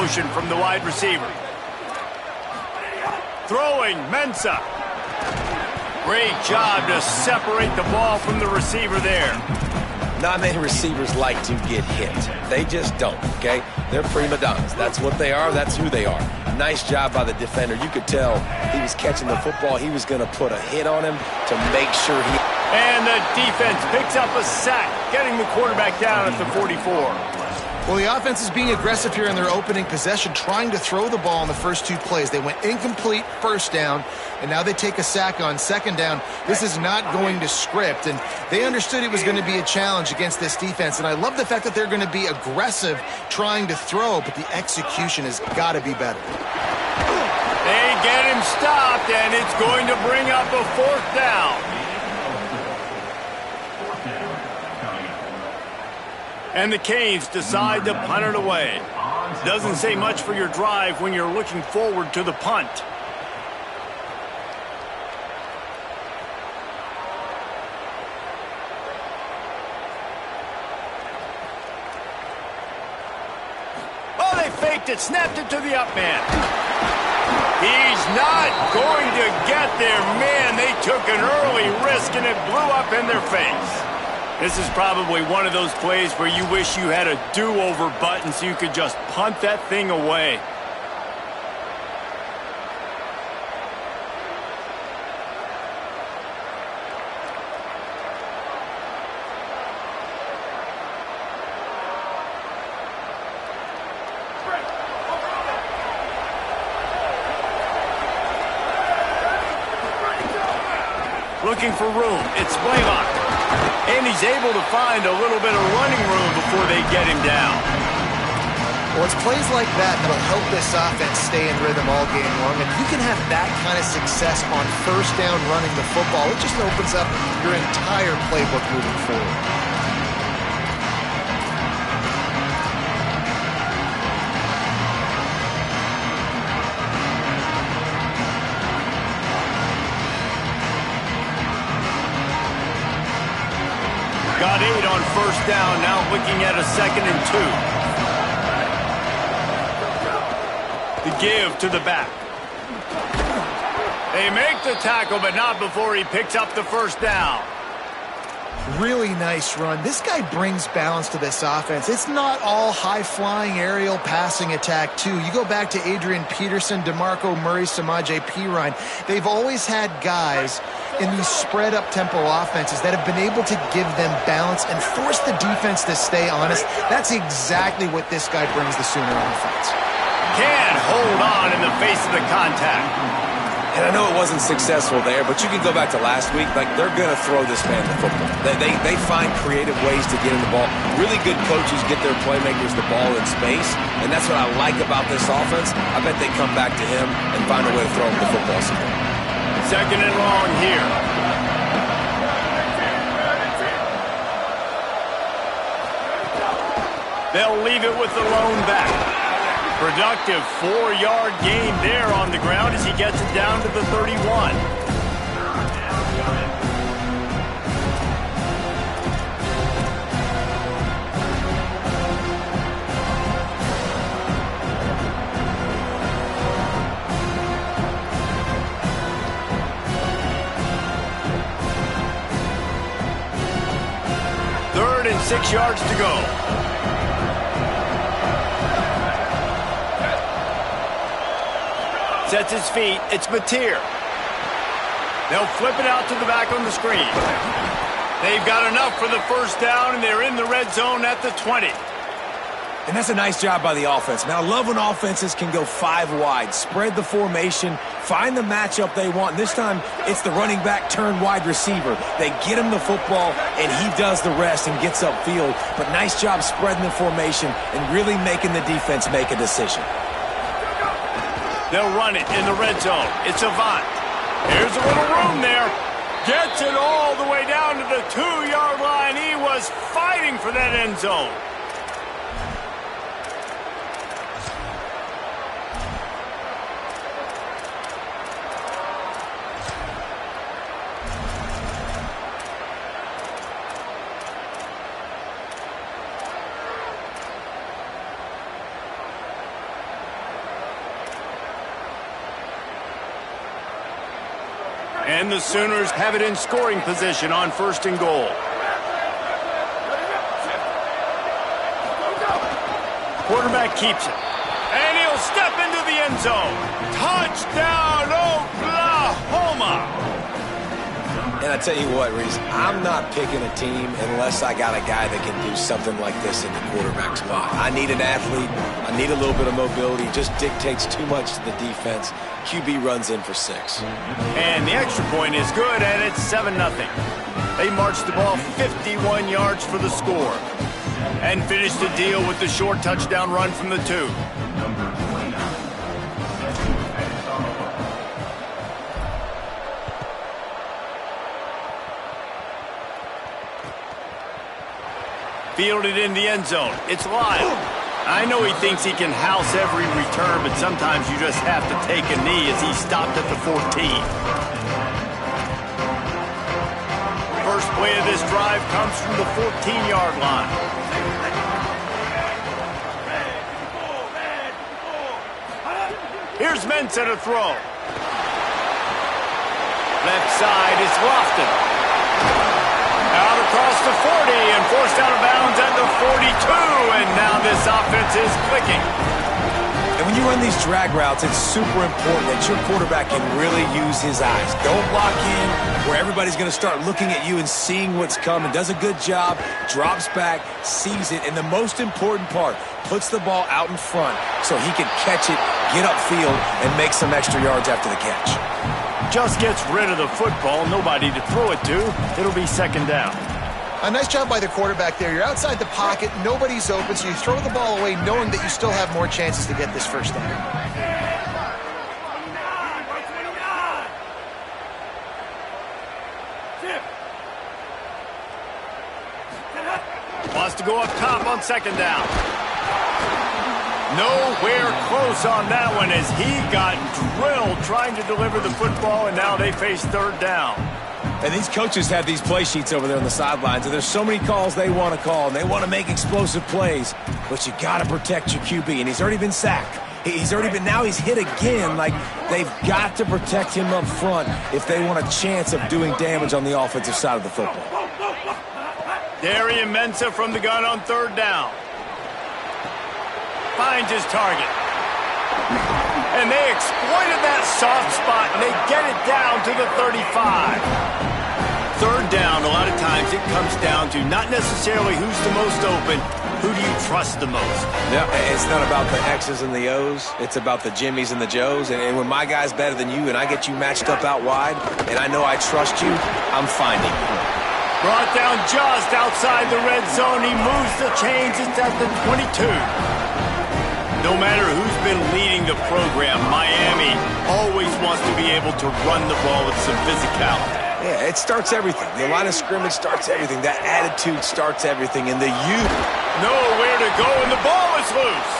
motion from the wide receiver. Throwing, Mensah. Great job to separate the ball from the receiver there. Not many receivers like to get hit. They just don't, okay? They're prima donnas. That's what they are. That's who they are. Nice job by the defender. You could tell he was catching the football. He was going to put a hit on him to make sure he... And the defense picks up a sack, getting the quarterback down at the 44. Well, the offense is being aggressive here in their opening possession, trying to throw the ball in the first two plays. They went incomplete first down, and now they take a sack on second down. This is not going to script, and they understood it was going to be a challenge against this defense. And I love the fact that they're going to be aggressive trying to throw, but the execution has got to be better. They get him stopped, and it's going to bring up a fourth down. And the Canes decide to punt it away. Doesn't say much for your drive when you're looking forward to the punt. Oh, they faked it, snapped it to the up man. He's not going to get there. Man, they took an early risk and it blew up in their face. This is probably one of those plays where you wish you had a do-over button so you could just punt that thing away. Looking for room. It's Blaylock. And he's able to find a little bit of running room before they get him down. Well, it's plays like that that'll help this offense stay in rhythm all game long. And you can have that kind of success on first down running the football. It just opens up your entire playbook moving forward. Got 8 on first down, now looking at a 2nd and 2. The give to the back. They make the tackle, but not before he picks up the first down. Really nice run. This guy brings balance to this offense. It's not all high-flying aerial passing attack, too. You go back to Adrian Peterson, DeMarco Murray, Samaje Perine. They've always had guys in these spread-up tempo offenses that have been able to give them balance and force the defense to stay honest. That's exactly what this guy brings the Sooner offense. Can't hold on in the face of the contact. And I know it wasn't successful there, but you can go back to last week. Like, they're going to throw this man the football. They find creative ways to get him the ball. Really good coaches get their playmakers the ball in space, and that's what I like about this offense. I bet they come back to him and find a way to throw him the football somewhere. 2nd and long here. They'll leave it with the lone back. Productive 4-yard gain there on the ground as he gets it down to the 31. Third and 6 yards to go. Sets his feet. It's Mateer. They'll flip it out to the back on the screen. They've got enough for the first down, and they're in the red zone at the 20. And that's a nice job by the offense. Now, I love when offenses can go 5 wide, spread the formation, find the matchup they want. This time, it's the running back turned wide receiver. They get him the football, and he does the rest and gets upfield. But nice job spreading the formation and really making the defense make a decision. They'll run it in the red zone. It's Avant. Here's a little room there. Gets it all the way down to the 2-yard line. He was fighting for that end zone. And the Sooners have it in scoring position on 1st and goal. Quarterback keeps it. And he'll step into the end zone. Touchdown, Oklahoma! And I tell you what, Reese, I'm not picking a team unless I got a guy that can do something like this in the quarterback spot. I need an athlete. I need a little bit of mobility. It just dictates too much to the defense. QB runs in for 6. And the extra point is good, and it's 7-0. They marched the ball 51 yards for the score and finished the deal with the short touchdown run from the 2. Fielded in the end zone. It's Lyle. I know he thinks he can house every return, but sometimes you just have to take a knee as he stopped at the 14. First play of this drive comes from the 14-yard line. Here's Mensah to throw. Left side is Lofton. Out across the 40 and forced out of bounds at the 42, and now this offense is clicking. And when you run these drag routes, it's super important that your quarterback can really use his eyes. Don't lock in where everybody's going to start looking at you and seeing what's coming. Does a good job, drops back, sees it, and the most important part, puts the ball out in front so he can catch it, get upfield, and make some extra yards after the catch. Just gets rid of the football, nobody to throw it to. It'll be 2nd down. A nice job by the quarterback there. You're outside the pocket, nobody's open, so you throw the ball away knowing that you still have more chances to get this first down. Wants to go up top on 2nd down. Nowhere close on that one as he got drilled trying to deliver the football, and now they face 3rd down. And these coaches have these play sheets over there on the sidelines, and there's so many calls they want to call, and they want to make explosive plays, but you got to protect your QB, and he's already been sacked. Now he's hit again. Like, they've got to protect him up front if they want a chance of doing damage on the offensive side of the football. Darian Mensah from the gun on 3rd down. Finds his target. And they exploited that soft spot, and they get it down to the 35. 3rd down, a lot of times it comes down to not necessarily who's the most open, who do you trust the most? Yeah, it's not about the X's and the O's. It's about the Jimmies and the Joes. And when my guy's better than you and I get you matched up out wide, and I know I trust you, I'm finding you. Brought down just outside the red zone. He moves the chains. It's at the 22. No matter who's been leading the program, Miami always wants to be able to run the ball with some physicality. Yeah, it starts everything. The line of scrimmage starts everything. That attitude starts everything. And the youth. Nowhere to go, and the ball is loose.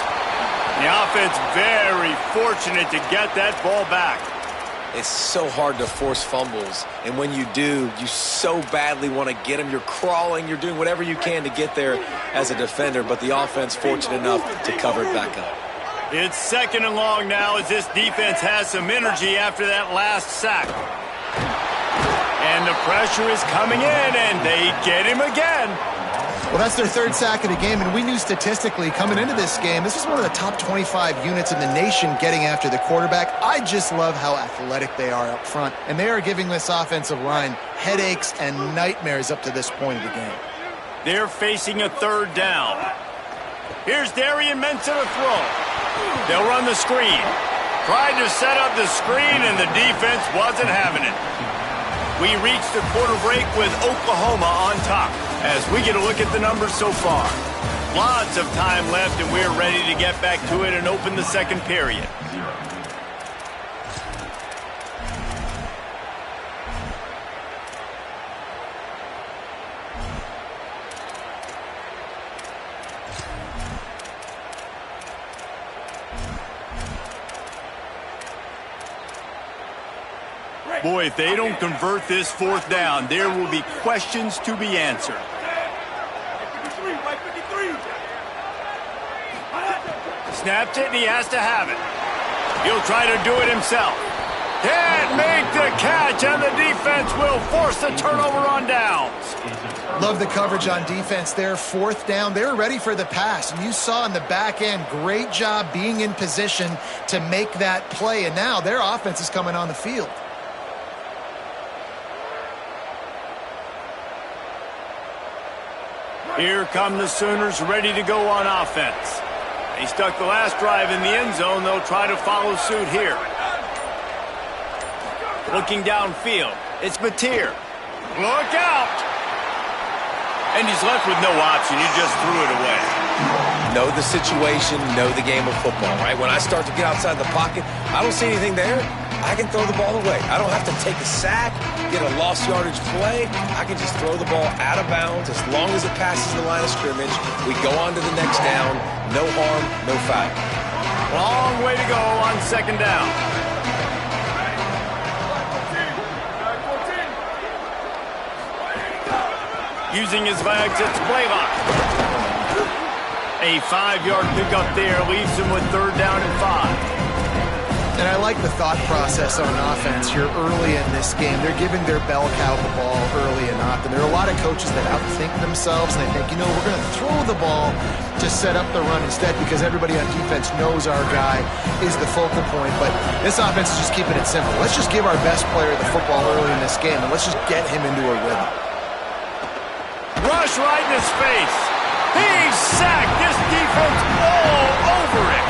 The offense very fortunate to get that ball back. It's so hard to force fumbles, and when you do, you so badly want to get them. You're crawling, you're doing whatever you can to get there as a defender, but the offense fortunate enough to cover it back up. It's 2nd and long now as this defense has some energy after that last sack. And the pressure is coming in, and they get him again. Well, that's their 3rd sack of the game, and we knew statistically coming into this game, this was one of the top 25 units in the nation getting after the quarterback. I just love how athletic they are up front, and they are giving this offensive line headaches and nightmares up to this point of the game. They're facing a 3rd down. Here's Darian Mensah to throw. They'll run the screen. Tried to set up the screen, and the defense wasn't having it. We reach the quarter break with Oklahoma on top as we get a look at the numbers so far. Lots of time left, and we're ready to get back to it and open the 2nd period. Boy, if they don't convert this 4th down, there will be questions to be answered. Snapped it, and he has to have it. He'll try to do it himself. Can't make the catch, and the defense will force the turnover on downs. Love the coverage on defense there. Fourth down, they were ready for the pass. And you saw in the back end, great job being in position to make that play. And now their offense is coming on the field. Here come the Sooners ready to go on offense. They stuck the last drive in the end zone. They'll try to follow suit here. Looking downfield, it's Mateer. Look out! And he's left with no option. He just threw it away. Know the situation, know the game of football, right? When I start to get outside the pocket, I don't see anything there. I can throw the ball away. I don't have to take a sack, get a lost yardage play. I can just throw the ball out of bounds as long as it passes the line of scrimmage. We go on to the next down. No harm, no foul. Long way to go on second down. Using his legs, it's Blaylock. A 5-yard pickup there leaves him with third down and 5. And I like the thought process on offense here early in this game. They're giving their bell cow the ball early and often. There are a lot of coaches that outthink themselves, and they think, we're going to throw the ball to set up the run instead because everybody on defense knows our guy is the focal point. But this offense is just keeping it simple. Let's just give our best player the football early in this game, and let's just get him into a rhythm. Rush right in his face. He's sacked. This defense all over it.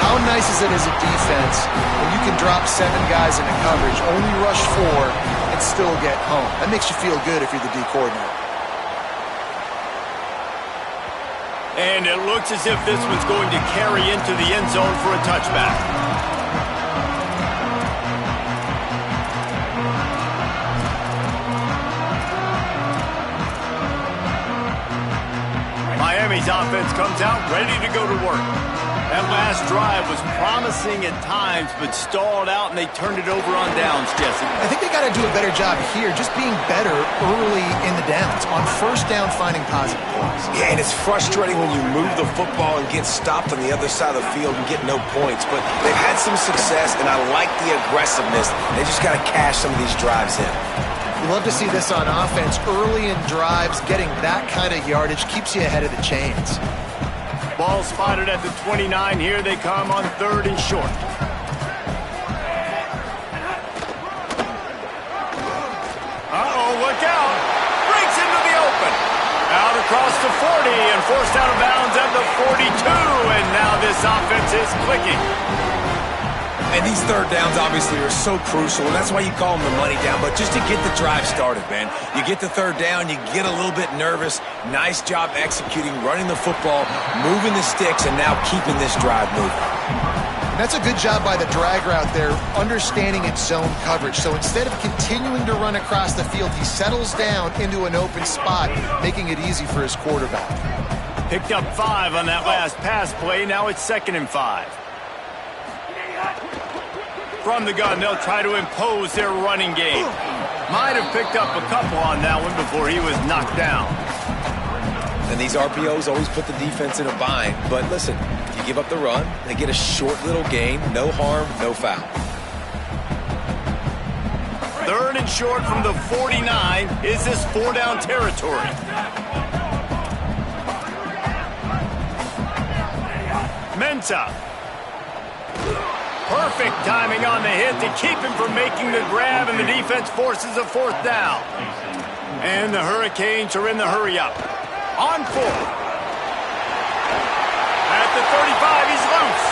How nice is it as a defense when you can drop 7 guys into coverage, only rush 4, and still get home? That makes you feel good if you're the D coordinator. And it looks as if this one's going to carry into the end zone for a touchback. Miami's offense comes out ready to go to work. That last drive was promising at times, but stalled out, and they turned it over on downs, Jesse. I think they got to do a better job here, just being better early in the downs. On first down, finding positive points. Yeah, and it's frustrating when you move the football and get stopped on the other side of the field and get no points. But they've had some success, and I like the aggressiveness. They just got to cash some of these drives in. We love to see this on offense. Early in drives, getting that kind of yardage keeps you ahead of the chains. Ball spotted at the 29. Here they come on third and short. Uh-oh, look out. Breaks into the open. Out across the 40 and forced out of bounds at the 42. And now this offense is clicking. And these third downs obviously are so crucial, and that's why you call them the money down. But just to get the drive started, man, you get the third down, you get a little bit nervous. Nice job executing, running the football, moving the sticks, and now keeping this drive moving. And that's a good job by the drag route there, understanding its zone coverage. So instead of continuing to run across the field, he settles down into an open spot, making it easy for his quarterback. Picked up 5 on that last pass play. Now it's 2nd and 5. From the gun, they'll try to impose their running game. Might have picked up a couple on that one before he was knocked down. And these RPOs always put the defense in a bind. But listen, if you give up the run, they get a short little gain. No harm, no foul. 3rd and short from the 49. Is this 4-down territory? Mensah. Perfect timing on the hit to keep him from making the grab, and the defense forces a 4th down. And the Hurricanes are in the hurry-up. On 4th. At the 35, he's loose.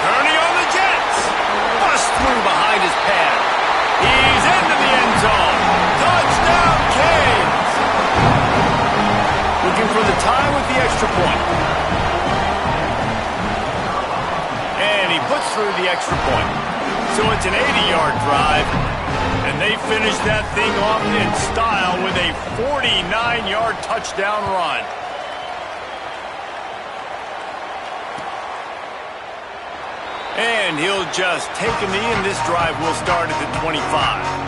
Kearney on the Jets. Bust through behind his pad. He's into the end zone. Touchdown, Canes. Looking for the tie with the extra point. And he puts through the extra point. So it's an 80-yard drive. And they finish that thing off in style with a 49-yard touchdown run. And he'll just take a knee, and this drive will start at the 25.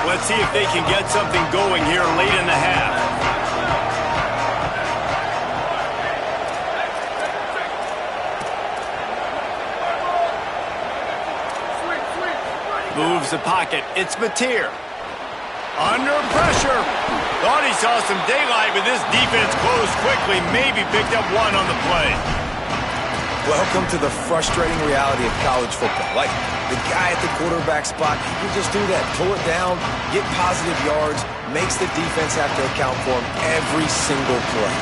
Let's see if they can get something going here late in the half. Moves the pocket. It's Mateer. Under pressure. Thought he saw some daylight, but this defense closed quickly. Maybe picked up one on the play. Welcome to the frustrating reality of college football. Like, the guy at the quarterback spot, he can just do that. Pull it down, get positive yards, makes the defense have to account for him every single play.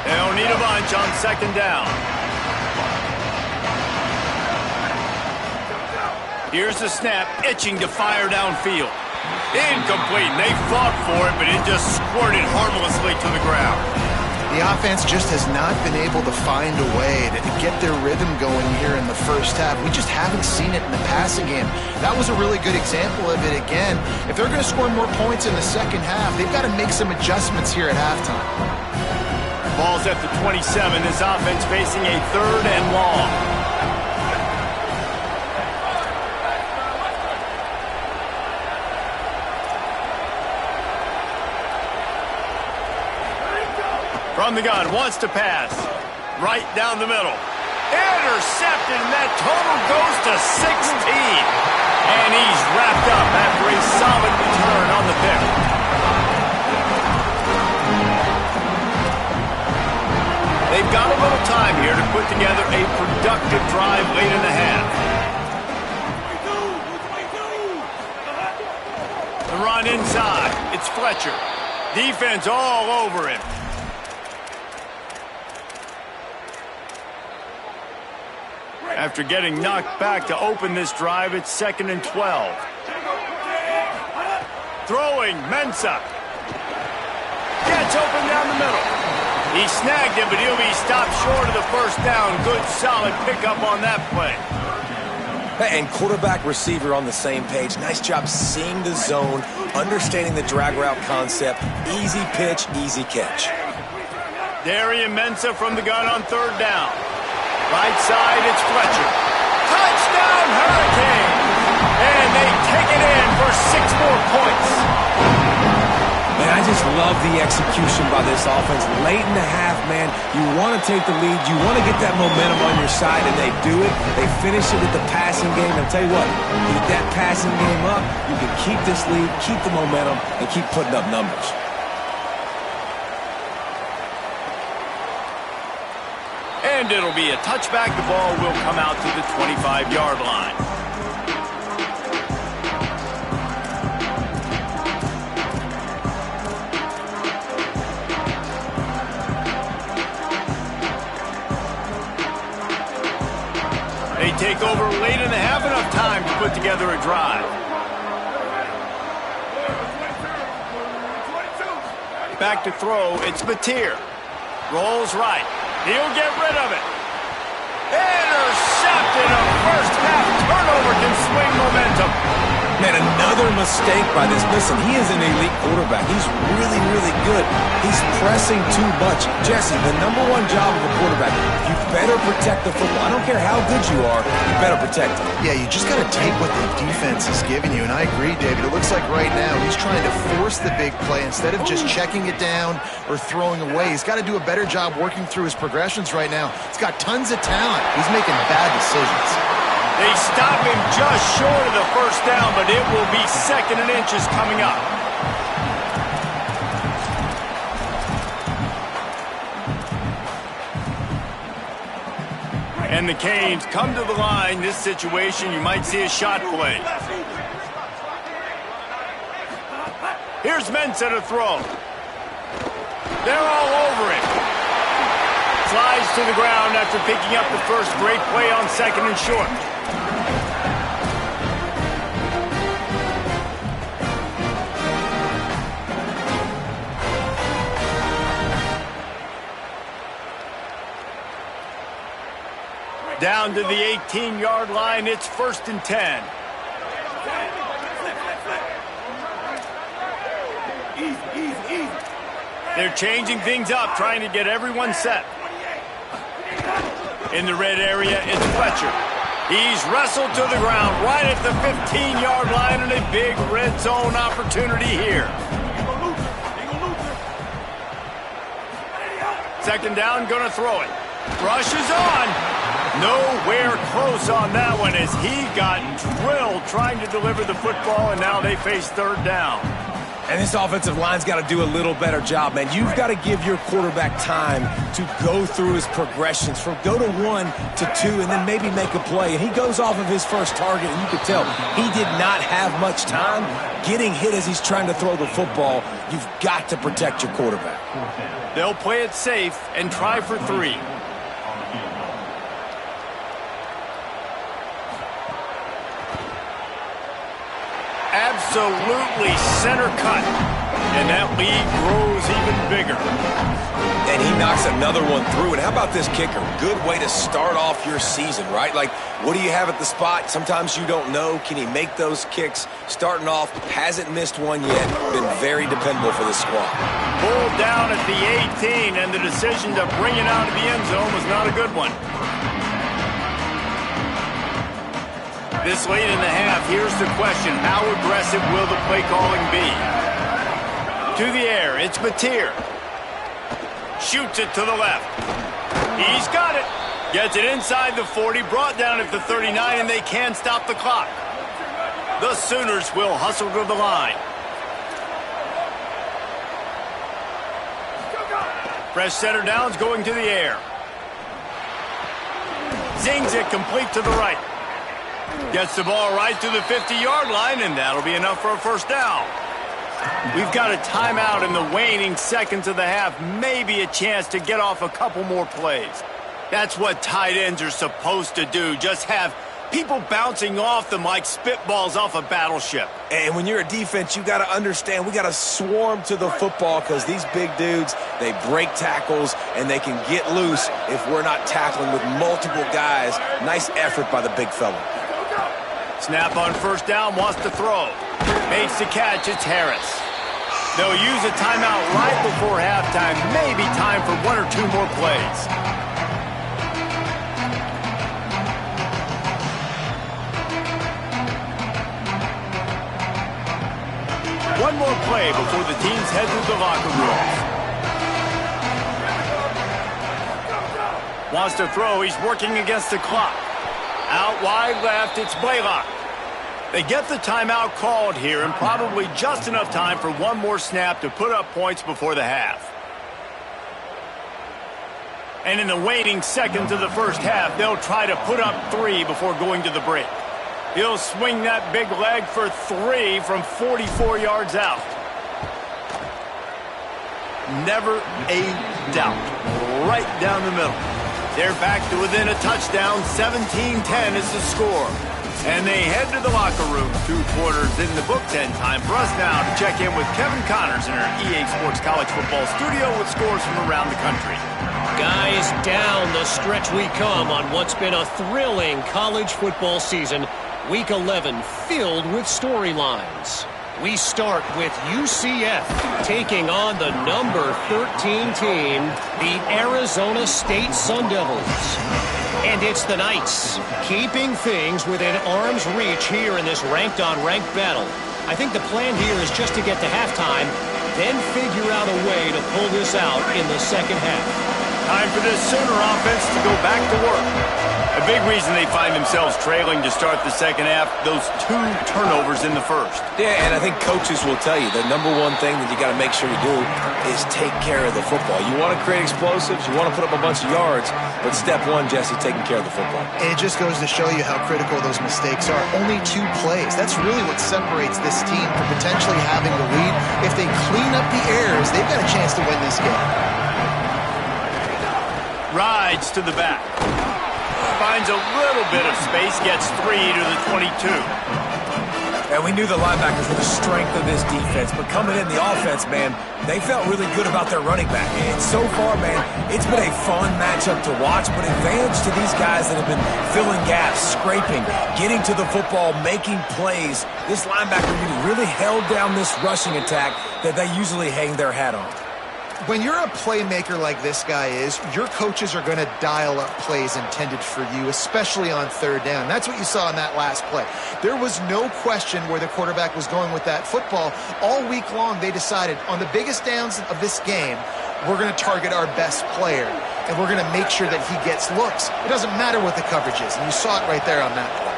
They don't need a bunch on second down. Here's the snap, itching to fire downfield. Incomplete. They fought for it, but it just squirted harmlessly to the ground. The offense just has not been able to find a way to get their rhythm going here in the first half. We just haven't seen it in the passing game. That was a really good example of it again. If they're going to score more points in the second half, they've got to make some adjustments here at halftime. Ball's at the 27. This offense facing a 3rd and long. From the gun, wants to pass. Right down the middle. Intercepted, and that total goes to 16. And he's wrapped up after a solid return on the pick. They've got a little time here to put together a productive drive late in the half. The run inside. It's Fletcher. Defense all over him. After getting knocked back to open this drive, it's 2nd and 12. Throwing, Mensah. Gets open down the middle. He snagged him, but he'll be stopped short of the first down. Good, solid pickup on that play. And quarterback receiver on the same page. Nice job seeing the zone, understanding the drag route concept. Easy pitch, easy catch. Darian Mensah from the gun on 3rd down. Right side, it's Fletcher. Touchdown, Hurricane! And they take it in for 6 more points. Man, I just love the execution by this offense. Late in the half, man, you want to take the lead. You want to get that momentum on your side, and they do it. They finish it with the passing game. I'll tell you what, keep that passing game up. You can keep this lead, keep the momentum, and keep putting up numbers. And it'll be a touchback. The ball will come out to the 25-yard line. They take over late in the half, enough time to put together a drive. Back to throw, it's Mateer. Rolls right. He'll get rid of it. Intercepted. A first half turnover can swing momentum. Man, another mistake by this. Listen, he is an elite quarterback. He's really, really good. He's pressing too much. Jesse, the #1 job of a quarterback, you better protect the football. I don't care how good you are, you better protect it. Yeah, you just got to take what the defense is giving you, and I agree, David. It looks like right now he's trying to force the big play instead of just checking it down or throwing away. He's got to do a better job working through his progressions right now. He's got tons of talent. He's making bad decisions. They stop him just short of the first down, but it will be 2nd and inches coming up. And the Canes come to the line. This situation, you might see a shot play. Here's Mensah to throw. They're all over him. Slides to the ground after picking up the first. Great play on 2nd and short. Down to the 18-yard line, it's 1st and 10. They're changing things up, trying to get everyone set. In the red area, it's Fletcher. He's wrestled to the ground right at the 15-yard line, and a big red zone opportunity here. Second down, going to throw it. Rush is on. Nowhere close on that one as he got drilled trying to deliver the football, and now they face third down. And this offensive line's got to do a little better job, man. You've got to give your quarterback time to go through his progressions from go to 1 to 2 and then maybe make a play. And he goes off of his first target, and you could tell he did not have much time getting hit as he's trying to throw the football. You've got to protect your quarterback. They'll play it safe and try for 3. Absolutely center cut. And that lead grows even bigger. And he knocks another one through. And how about this kicker? Good way to start off your season, right? Like, what do you have at the spot? Sometimes you don't know. Can he make those kicks? Starting off, hasn't missed one yet. Been very dependable for this squad. Pulled down at the 18, and the decision to bring it out of the end zone was not a good one. This late in the half, here's the question. How aggressive will the play calling be? To the air, it's Mateer. Shoots it to the left. He's got it. Gets it inside the 40, brought down at the 39, and they can't stop the clock. The Sooners will hustle to the line. Fresh center downs going to the air. Zings it complete to the right. Gets the ball right to the 50-yard line, and that'll be enough for a first down. We've got a timeout in the waning seconds of the half. Maybe a chance to get off a couple more plays. That's what tight ends are supposed to do. Just have people bouncing off them like spitballs off a battleship. And when you're a defense, you got to understand, we got to swarm to the football because these big dudes, they break tackles and they can get loose if we're not tackling with multiple guys. Nice effort by the big fella. Snap on first down, wants to throw. Makes the catch, it's Harris. They'll use a timeout right before halftime. Maybe time for 1 or 2 more plays. One more play before the teams head to the locker rooms. Wants to throw, he's working against the clock. Out wide left, it's Blaylock. They get the timeout called here and probably just enough time for one more snap to put up points before the half. And in the waning seconds of the first half, they'll try to put up 3 before going to the break. He'll swing that big leg for 3 from 44 yards out. Never a doubt. Right down the middle. They're back to within a touchdown. 17-10 is the score. And they head to the locker room. 2 quarters in the books, and time for us now to check in with Kevin Connors in our EA Sports College Football studio with scores from around the country. Guys, down the stretch we come on what's been a thrilling college football season. Week 11 filled with storylines. We start with UCF taking on the number 13 team, the Arizona State Sun Devils. And it's the Knights, keeping things within arm's reach here in this ranked-on-ranked battle. I think the plan here is just to get to halftime, then figure out a way to pull this out in the second half. Time for this Sooner offense to go back to work. A big reason they find themselves trailing to start the second half, those 2 turnovers in the first. Yeah, and I think coaches will tell you the number one thing that you got to make sure you do is take care of the football. You want to create explosives, you want to put up a bunch of yards, but step 1, Jesse, taking care of the football. And it just goes to show you how critical those mistakes are. Only 2 plays. That's really what separates this team from potentially having the lead. If they clean up the errors, they've got a chance to win this game. Rides to the back. Finds a little bit of space, gets 3 to the 22. And we knew the linebackers were the strength of this defense, but coming in the offense, man, they felt really good about their running back. And so far, man, it's been a fun matchup to watch, but advantage to these guys that have been filling gaps, scraping, getting to the football, making plays. This linebacker unit really held down this rushing attack that they usually hang their hat on. When you're a playmaker like this guy is, your coaches are going to dial up plays intended for you, especially on third down. That's what you saw in that last play. There was no question where the quarterback was going with that football. All week long, they decided on the biggest downs of this game, we're going to target our best player, and we're going to make sure that he gets looks. It doesn't matter what the coverage is, and you saw it right there on that play.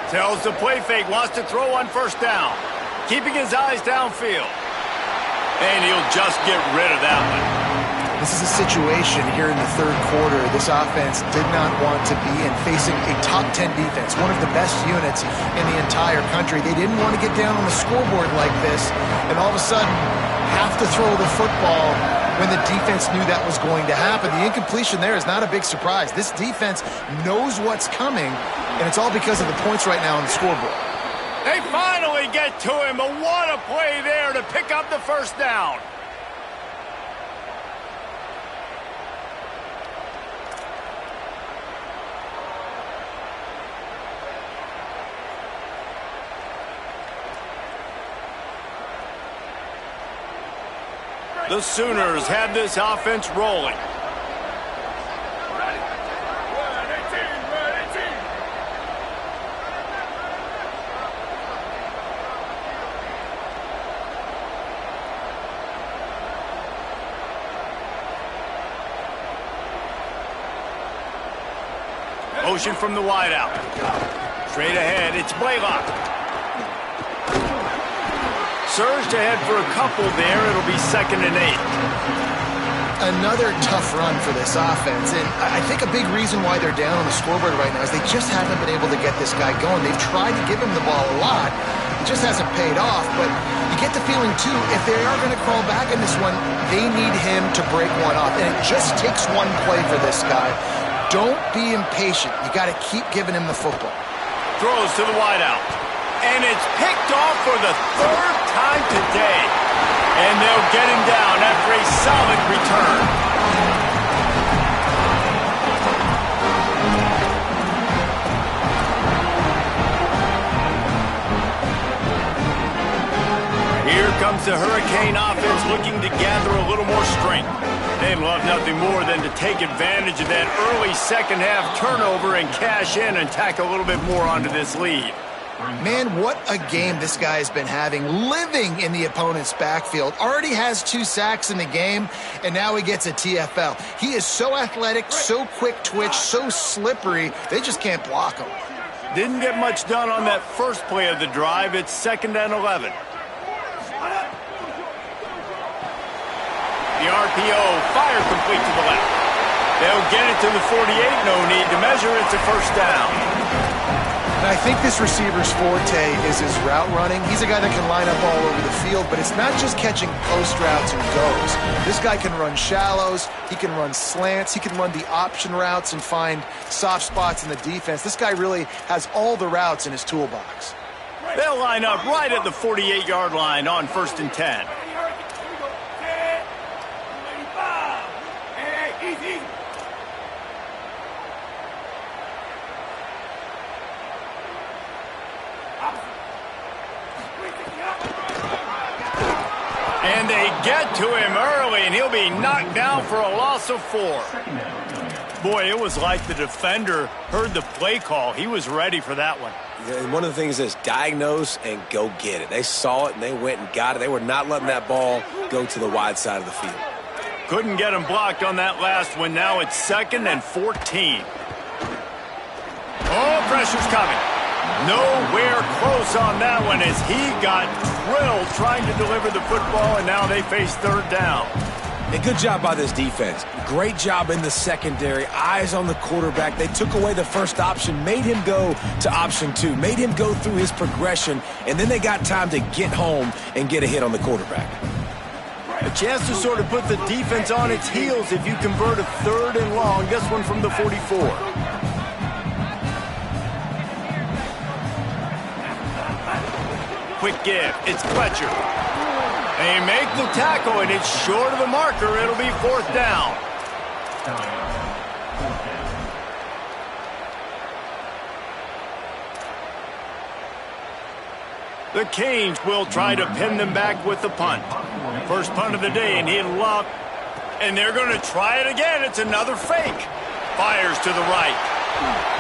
Tells the play fake, wants to throw on first down, keeping his eyes downfield. And he'll just get rid of that one. This is a situation here in the third quarter this offense did not want to be in, facing a top 10 defense, one of the best units in the entire country. They didn't want to get down on the scoreboard like this and all of a sudden have to throw the football when the defense knew that was going to happen. The incompletion there is not a big surprise. This defense knows what's coming, and it's all because of the points right now on the scoreboard. They finally get to him, but what a play there to pick up the first down. The Sooners have this offense rolling. Motion from the wideout. Straight ahead, it's Blaylock. Surged ahead for a couple there. It'll be 2nd and 8. Another tough run for this offense, and I think a big reason why they're down on the scoreboard right now is they just haven't been able to get this guy going. They've tried to give him the ball a lot. It just hasn't paid off, but you get the feeling, too, if they are going to crawl back in this one, they need him to break one off, and it just takes one play for this guy. Don't be impatient. You got to keep giving him the football. Throws to the wideout. And it's picked off for the 3rd time today. And they'll get him down after a solid return. Here comes the Hurricane offense looking to gather a little more strength. They'd love nothing more than to take advantage of that early second-half turnover and cash in and tack a little bit more onto this lead. Man, what a game this guy has been having, living in the opponent's backfield. Already has 2 sacks in the game, and now he gets a TFL. He is so athletic, so quick twitch, so slippery, they just can't block him. Didn't get much done on that first play of the drive. It's 2nd and 11. The RPO fired complete to the left. They'll get it to the 48. No need to measure. It's a first down. And I think this receiver's forte is his route running. He's a guy that can line up all over the field, but it's not just catching post routes and goes. This guy can run shallows. He can run slants. He can run the option routes and find soft spots in the defense. This guy really has all the routes in his toolbox. They'll line up right at the 48-yard line on 1st and 10. And they get to him early, and he'll be knocked down for a loss of 4. Boy, it was like the defender heard the play call. He was ready for that one. And one of the things is diagnose and go get it. They saw it, and they went and got it. They were not letting that ball go to the wide side of the field. Couldn't get him blocked on that last one. Now it's 2nd and 14. Oh, pressure's coming. Nowhere close on that one as he got drilled trying to deliver the football, and now they face 3rd down. And good job by this defense. Great job in the secondary. Eyes on the quarterback. They took away the first option, made him go to option 2, made him go through his progression, and then they got time to get home and get a hit on the quarterback. A chance to sort of put the defense on its heels if you convert a 3rd and long. This one from the 44. Quick give. It's Fletcher. They make the tackle, and it's short of the marker. It'll be 4th down. The Canes will try to pin them back with the punt. First punt of the day, and he'll lob. And they're going to try it again. It's another fake. Fires to the right.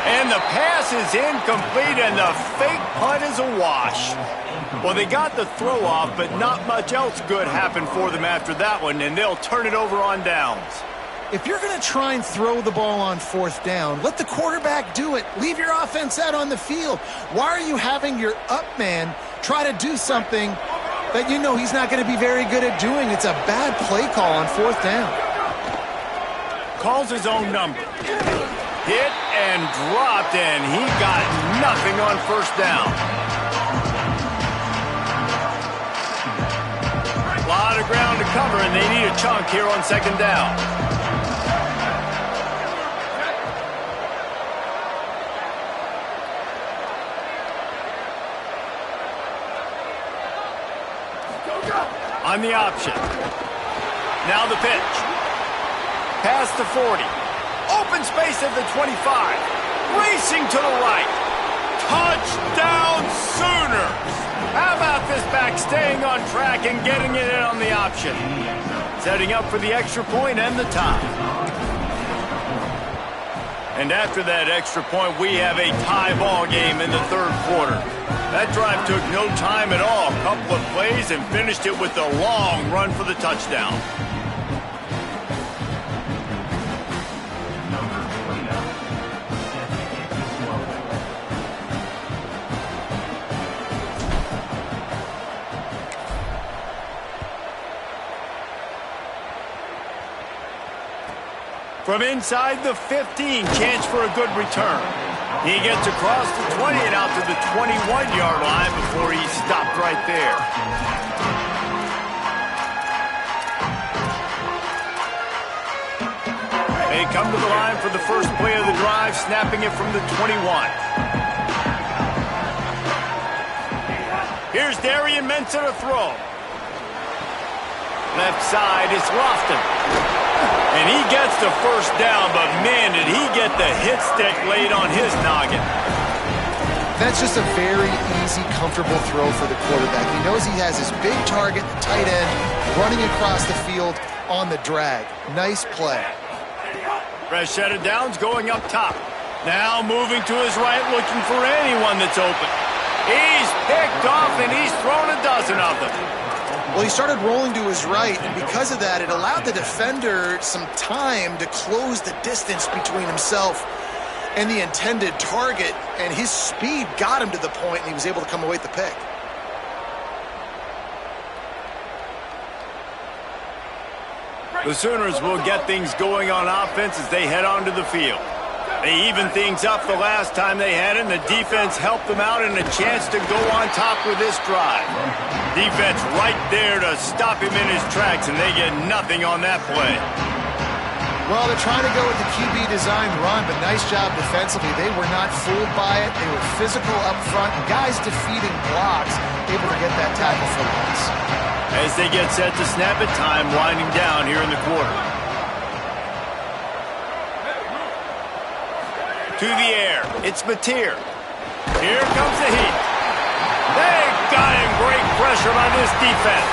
And the pass is incomplete, and the fake punt is a wash. Well, they got the throw off, but not much else good happened for them after that one, and they'll turn it over on downs. If you're going to try and throw the ball on fourth down, let the quarterback do it. Leave your offense out on the field. Why are you having your up man try to do something that you know he's not going to be very good at doing? It's a bad play call on fourth down. Calls his own number. Hit and dropped, and he got nothing on first down. A lot of ground to cover, and they need a chunk here on second down. On the option. Now the pitch. Past the 40. Open space at the 25. Racing to the right. Touchdown Sooners! How about this back staying on track and getting it in on the option? Setting up for the extra point and the tie. And after that extra point, we have a tie ball game in the third quarter. That drive took no time at all. A couple of plays and finished it with a long run for the touchdown. From inside the 15, chance for a good return. He gets across the 20 and out to the 21-yard line before he stopped right there. They come to the line for the first play of the drive, snapping it from the 21. Here's Darian Mensah to throw. Left side is Lofton. And he gets the first down, but man, did he get the hit stick laid on his noggin. That's just a very easy, comfortable throw for the quarterback. He knows he has his big target, the tight end, running across the field on the drag. Nice play. Fresh set of downs going up top. Now moving to his right, looking for anyone that's open. He's picked off, and he's thrown a dozen of them. Well, he started rolling to his right, and because of that, it allowed the defender some time to close the distance between himself and the intended target, and his speed got him to the point, and he was able to come away with the pick. The Sooners will get things going on offense as they head onto the field. They evened things up the last time they had it, and the defense helped them out and a chance to go on top with this drive. Defense right there to stop him in his tracks, and they get nothing on that play. Well, they're trying to go with the QB design run, but nice job defensively. They were not fooled by it. They were physical up front. Guys defeating blocks, able to get that tackle for loss. As they get set to snap it, time winding down here in the quarter. To the air, it's Mateer. Here comes the heat. They've got him, great pressure by this defense.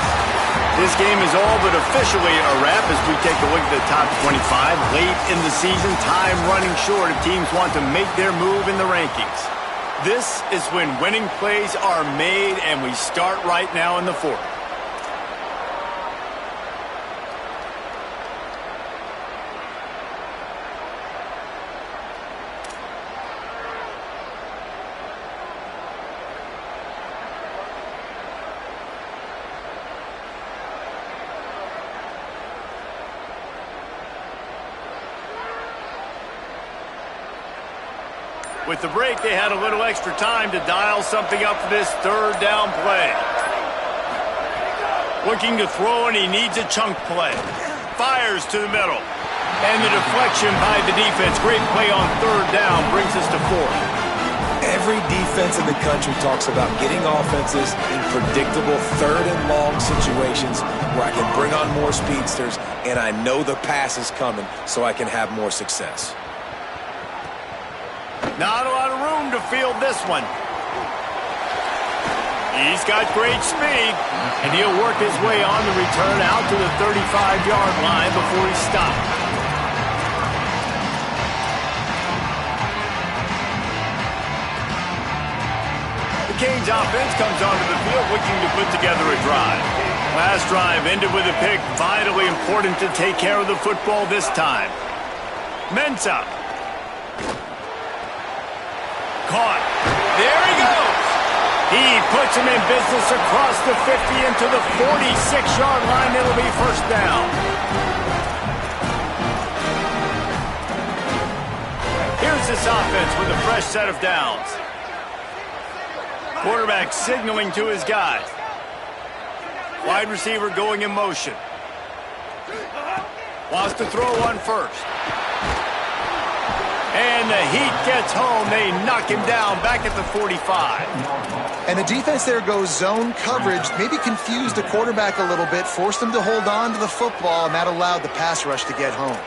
This game is all but officially a wrap as we take a look at the top 25. Late in the season, time running short if teams want to make their move in the rankings. This is when winning plays are made, and we start right now in the fourth. With the break, they had a little extra time to dial something up for this third down play. Looking to throw, and he needs a chunk play. Fires to the middle. And the deflection by the defense. Great play on third down brings us to fourth. Every defense in the country talks about getting offenses in predictable third and long situations where I can bring on more speedsters, and I know the pass is coming so I can have more success. Not a lot of room to field this one. He's got great speed, and he'll work his way on the return out to the 35-yard line before he stops. The Canes offense comes onto the field looking to put together a drive. Last drive ended with a pick. Vitally important to take care of the football this time. Mensah. Caught. There he goes. He puts him in business across the 50 into the 46-yard line. It'll be first down. Here's this offense with a fresh set of downs. Quarterback signaling to his guys. Wide receiver going in motion. Wants to throw on first. And the heat gets home. They knock him down back at the 45. And the defense there goes zone coverage, maybe confused the quarterback a little bit, forced him to hold on to the football, and that allowed the pass rush to get home.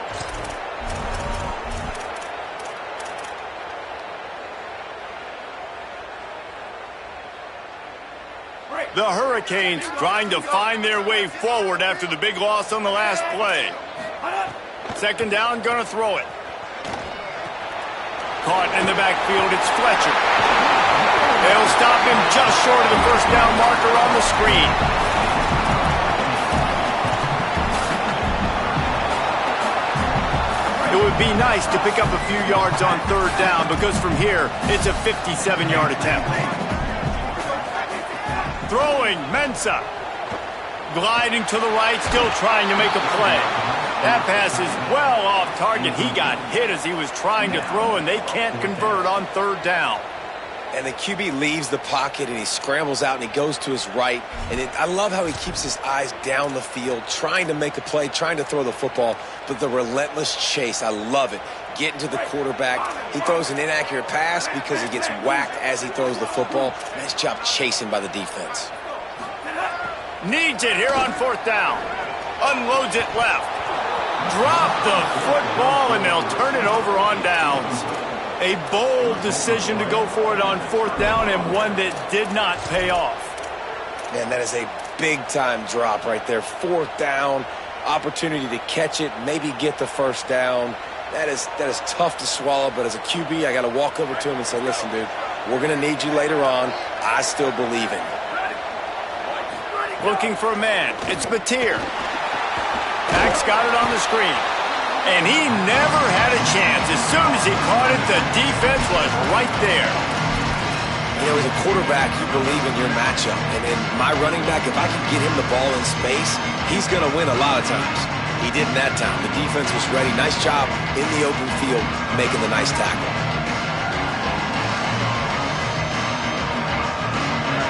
The Hurricanes trying to find their way forward after the big loss on the last play. Second down, gonna throw it. Caught in the backfield, it's Fletcher. They'll stop him just short of the first down marker on the screen. It would be nice to pick up a few yards on third down because from here, it's a 57-yard attempt. Throwing, Mensah. Gliding to the right, still trying to make a play. That pass is well off target. He got hit as he was trying to throw, and they can't convert on third down. And the QB leaves the pocket, and he scrambles out, and he goes to his right. And I love how he keeps his eyes down the field, trying to make a play, trying to throw the football, but the relentless chase, I love it. Getting to the quarterback. He throws an inaccurate pass because he gets whacked as he throws the football. Nice job chasing by the defense. Needs it here on fourth down. Unloads it left. Drop the football, and they'll turn it over on downs. A bold decision to go for it on fourth down, and one that did not pay off. Man, that is a big-time drop right there. Fourth down, opportunity to catch it, maybe get the first down. That is tough to swallow, but as a QB, I got to walk over to him and say, listen, dude, we're going to need you later on. I still believe in you. Looking for a man. It's Batir. Max got it on the screen. And he never had a chance. As soon as he caught it, the defense was right there. You know, as a quarterback, you believe in your matchup. And my running back, if I can get him the ball in space, he's going to win a lot of times. He didn't that time. The defense was ready. Nice job in the open field making the nice tackle.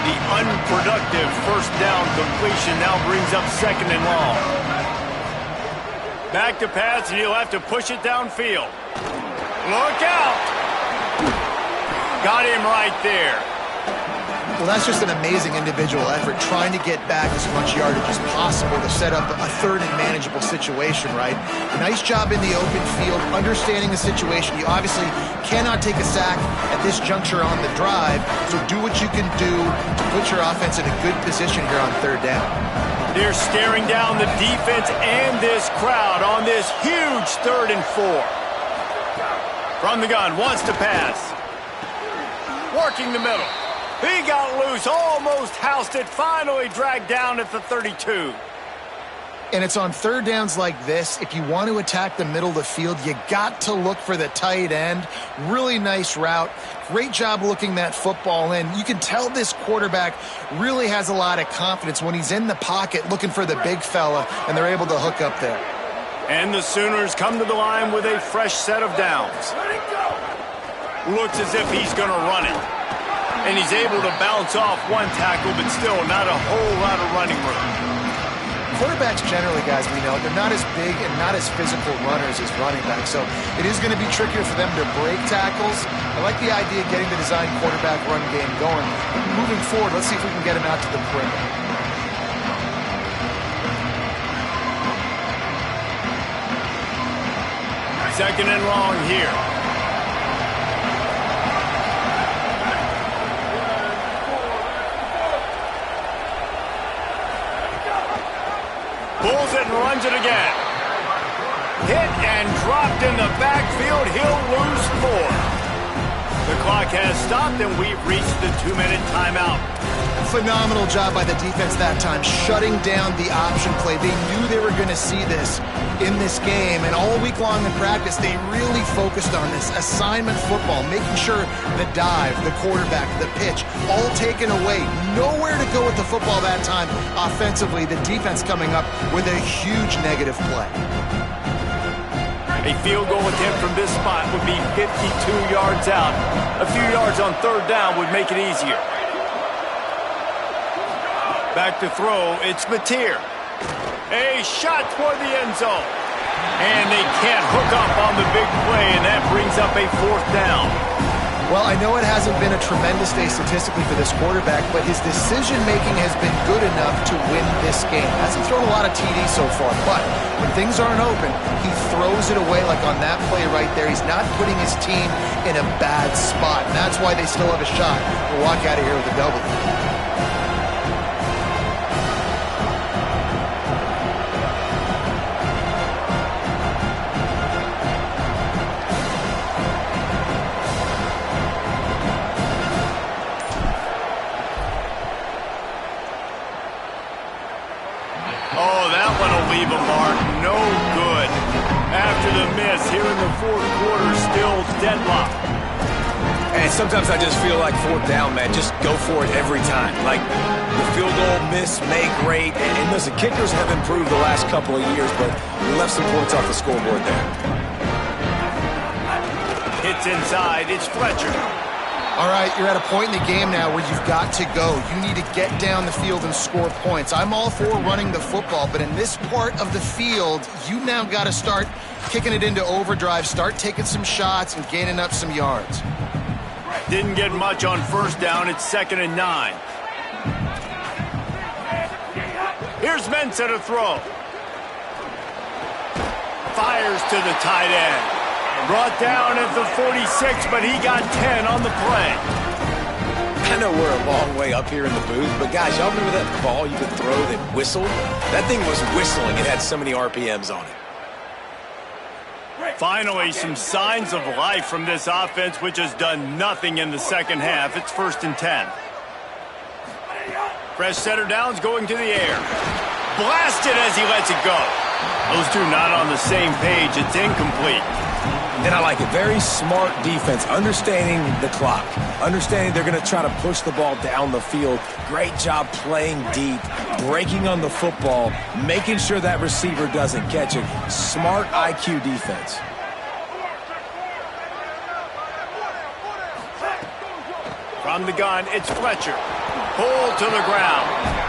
The unproductive first down completion now brings up second and long. Back to pass, and he'll have to push it downfield. Look out! Got him right there. Well, that's just an amazing individual effort, trying to get back as much yardage as possible to set up a third and manageable situation, right? A nice job in the open field, understanding the situation. You obviously cannot take a sack at this juncture on the drive, so do what you can do to put your offense in a good position here on third down. They're staring down the defense and this crowd on this huge 3rd and 4. From the gun, wants to pass. Working the middle. He got loose, almost housed it, finally dragged down at the 32. And it's on third downs like this. If you want to attack the middle of the field, you got to look for the tight end. Really nice route. Great job looking that football in. You can tell this quarterback really has a lot of confidence when he's in the pocket looking for the big fella, and they're able to hook up there. And the Sooners come to the line with a fresh set of downs. Looks as if he's going to run it. And he's able to bounce off one tackle, but still not a whole lot of running room. Quarterbacks generally, guys, we know, they're not as big and not as physical runners as running backs, so it is going to be trickier for them to break tackles. I like the idea of getting the design quarterback run game going. Moving forward, let's see if we can get him out to the perimeter. Second and long here. Pulls it and runs it again. Hit and dropped in the backfield. He'll lose 4. The clock has stopped, and we've reached the 2-minute timeout. Phenomenal job by the defense that time, shutting down the option play. They knew they were going to see this in this game, and all week long in practice, they really focused on this assignment football, making sure the dive, the quarterback, the pitch, all taken away. Nowhere to go with the football that time offensively. The defense coming up with a huge negative play. A field goal attempt from this spot would be 52 yards out. A few yards on 3rd down would make it easier. Back to throw, it's Mateer. A shot toward the end zone. And they can't hook up on the big play, and that brings up a 4th down. Well, I know it hasn't been a tremendous day statistically for this quarterback, but his decision-making has been good enough to win this game. Hasn't thrown a lot of TDs so far, but when things aren't open, he throws it away like on that play right there. He's not putting his team in a bad spot, and that's why they still have a shot to walk out of here with a W. Oh, that one will leave a mark. No good. After the miss, here in the 4th quarter, still deadlocked. And sometimes I just feel like 4th down, man. Just go for it every time. Like the field goal miss, make great. And listen, kickers have improved the last couple of years, but we left some points off the scoreboard there. Hits inside. It's Fletcher. All right, you're at a point in the game now where you've got to go. You need to get down the field and score points. I'm all for running the football, but in this part of the field, you now got to start kicking it into overdrive, start taking some shots and gaining up some yards. Didn't get much on 1st down. It's 2nd and 9. Here's Mensah to throw. Fires to the tight end. Brought down at the 46, but he got 10 on the play. I know we're a long way up here in the booth, but guys, y'all remember that ball you could throw that whistled? That thing was whistling. It had so many RPMs on it. Finally, some signs of life from this offense, which has done nothing in the 2nd half. It's 1st and 10. Fresh center downs going to the air. Blasted as he lets it go. Those two not on the same page. It's incomplete. And I like it. Very smart defense, understanding the clock, understanding they're going to try to push the ball down the field. Great job playing deep, breaking on the football, making sure that receiver doesn't catch it. Smart IQ defense. From the gun, it's Fletcher. Pulled to the ground.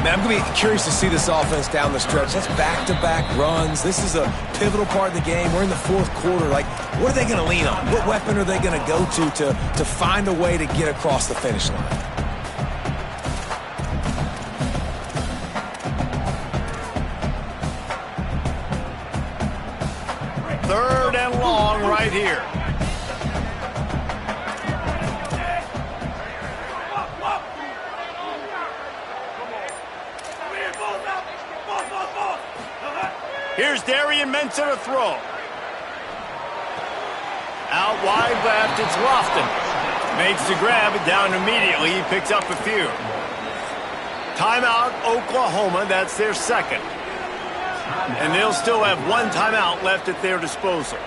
Man, I'm going to be curious to see this offense down the stretch. That's back-to-back runs. This is a pivotal part of the game. We're in the 4th quarter. Like, what are they going to lean on? What weapon are they going to go to find a way to get across the finish line? Third and long right here. Here's Darian Mensah to throw. Out wide left, it's Lofton. Makes the grab, it down immediately. He picks up a few. Timeout, Oklahoma. That's their 2nd. And they'll still have 1 timeout left at their disposal.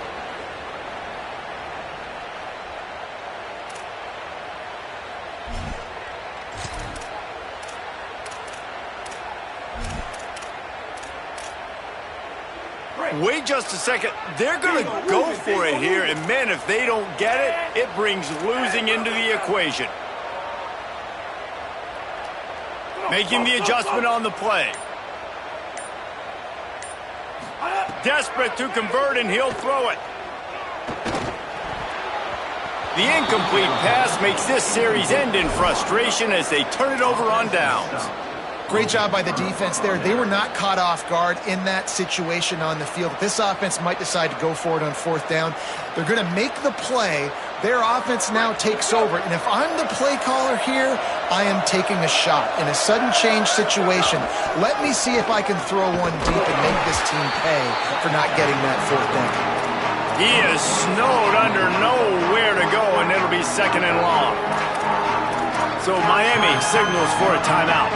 Wait just a second. They're going to go for it here. And, man, if they don't get it, it brings losing into the equation. Making the adjustment on the play. Desperate to convert, and he'll throw it. The incomplete pass makes this series end in frustration as they turn it over on downs. Great job by the defense there. They were not caught off guard in that situation on the field. This offense might decide to go for it on 4th down. They're going to make the play. Their offense now takes over. And if I'm the play caller here, I am taking a shot. In a sudden change situation, let me see if I can throw one deep and make this team pay for not getting that fourth down. He is snowed under, nowhere to go, and it'll be second and long. So Miami signals for a timeout.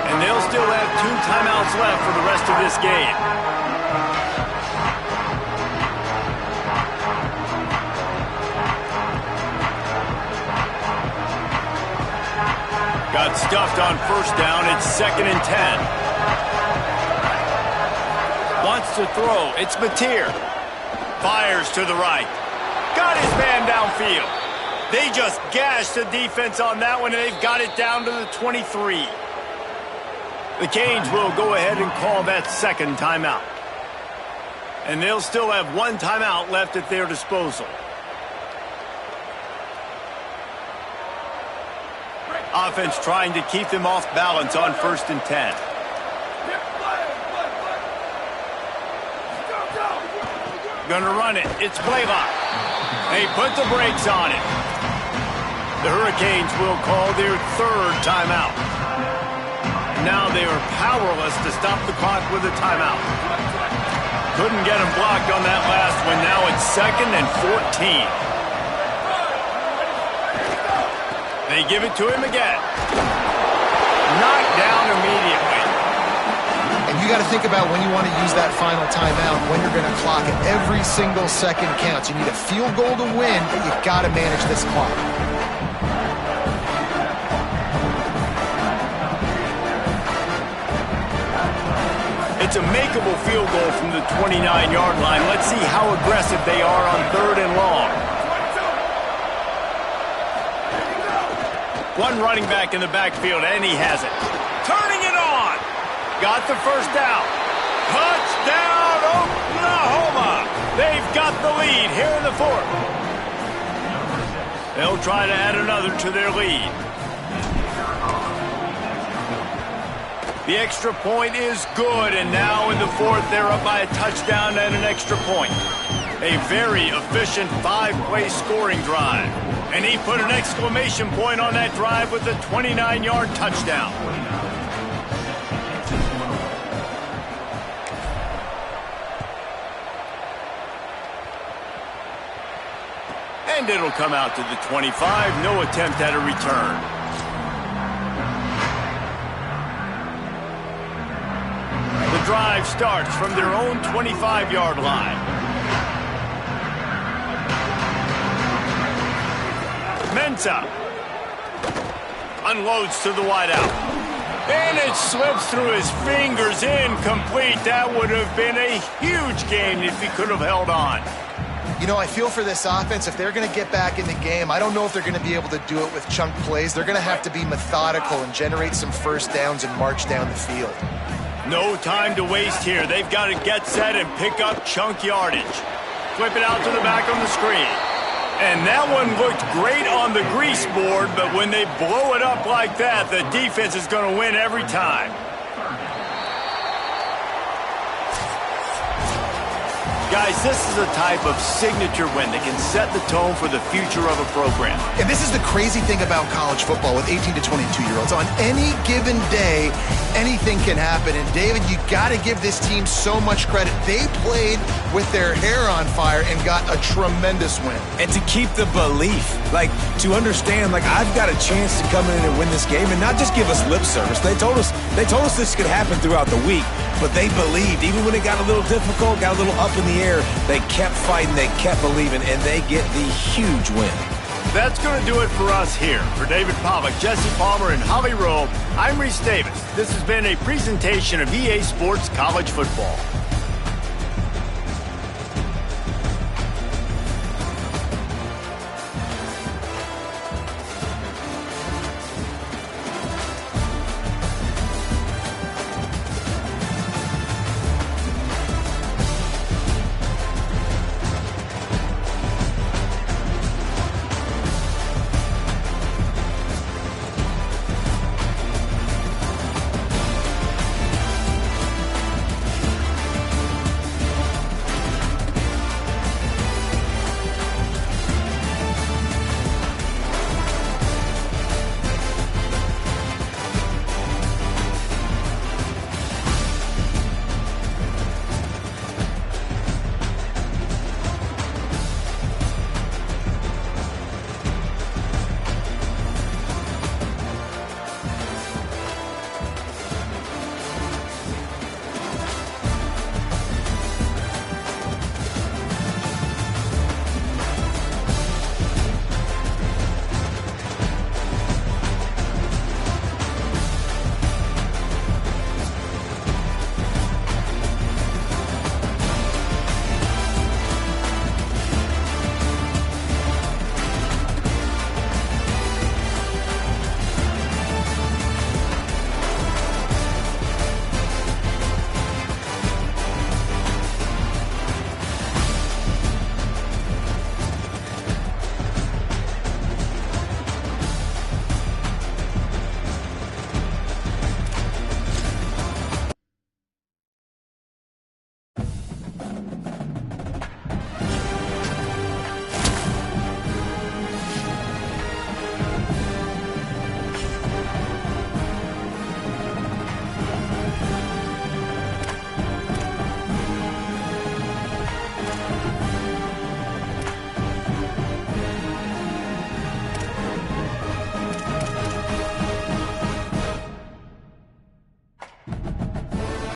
And they'll still have 2 timeouts left for the rest of this game. Got stuffed on first down. It's second and 10. Wants to throw. It's Mateer. Fires to the right. Got his man downfield. They just gashed the defense on that one, and they've got it down to the 23. The Canes will go ahead and call that second timeout. And they'll still have 1 timeout left at their disposal. Offense trying to keep them off balance on first and 10. Gonna run it. It's Blaylock. They put the brakes on it. The Hurricanes will call their 3rd timeout. Now they are powerless to stop the clock with a timeout. Couldn't get him blocked on that last one. Now it's second and 14. They give it to him again. Knocked down immediately. And you got to think about when you want to use that final timeout, when you're going to clock it. Every single second counts. You need a field goal to win, but you've got to manage this clock. It's a makeable field goal from the 29-yard line. Let's see how aggressive they are on 3rd and long. One running back in the backfield, and he has it. Turning it on. Got the first down. Touchdown, Oklahoma. They've got the lead here in the 4th. They'll try to add another to their lead. The extra point is good, and now in the 4th, they're up by a touchdown and an extra point. A very efficient 5-play scoring drive. And he put an exclamation point on that drive with a 29-yard touchdown. And it'll come out to the 25. No attempt at a return. The drive starts from their own 25-yard line. Mensah unloads to the wideout. And it slips through his fingers, incomplete. That would have been a huge gain if he could have held on. You know, I feel for this offense, if they're going to get back in the game, I don't know if they're going to be able to do it with chunk plays. They're going to have to be methodical and generate some first downs and march down the field. No time to waste here. They've got to get set and pick up chunk yardage. Flip it out to the back on the screen. And that one looked great on the grease board, but when they blow it up like that, the defense is going to win every time. Guys, this is a type of signature win that can set the tone for the future of a program. And this is the crazy thing about college football with 18 to 22-year-olds. On any given day, anything can happen. And, David, you got to give this team so much credit. They played with their hair on fire and got a tremendous win. And to keep the belief, to understand, I've got a chance to come in and win this game and not just give us lip service. They told us this could happen throughout the week, but they believed. Even when it got a little difficult, got a little up in the air, they kept fighting, they kept believing, and they get the huge win. That's going to do it for us here. For David Pollack, Jesse Palmer, and Holly Rowe, I'm Reese Davis. This has been a presentation of EA Sports College Football.